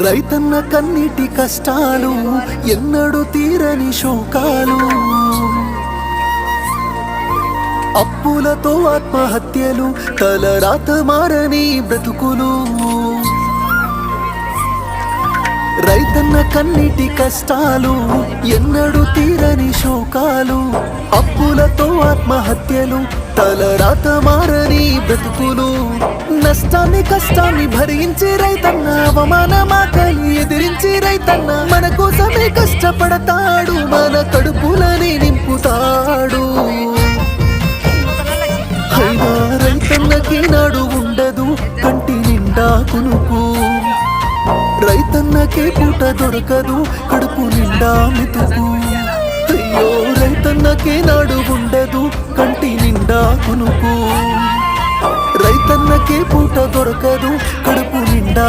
రైతన్న కన్నీటి కష్టాలు ఎన్నడూ తీరని శోకాలు, అప్పులతో ఆత్మహత్యలు, తలరాత మారని బ్రతుకులు. రైతన్న కన్నీటి కష్టాలు ఎన్నడూ తీరని శోకాలు, అప్పులతో ఆత్మహత్యలు, తలరాత మారని బ్రతుకులు. నష్టాన్ని కష్టాన్ని భరించి రైతన్న, అవమానమాకలి ఎదిరించి రైతన్న మన కోసమే కష్టపడతాడు, మన కడుపులని నింపుతాడు. అయినా రైతన్నకి నాడు ఉండదు కంటి నిండా కునుకు, రైతన్నకే పూట దొరకదు కడుపు నిండా మెతుకు. అయ్యో రైతన్నకే నాడు ఉండదు కంటి నిండా కునుకు, రైతన్నకే పూట దొరకదు కడుపు నిండా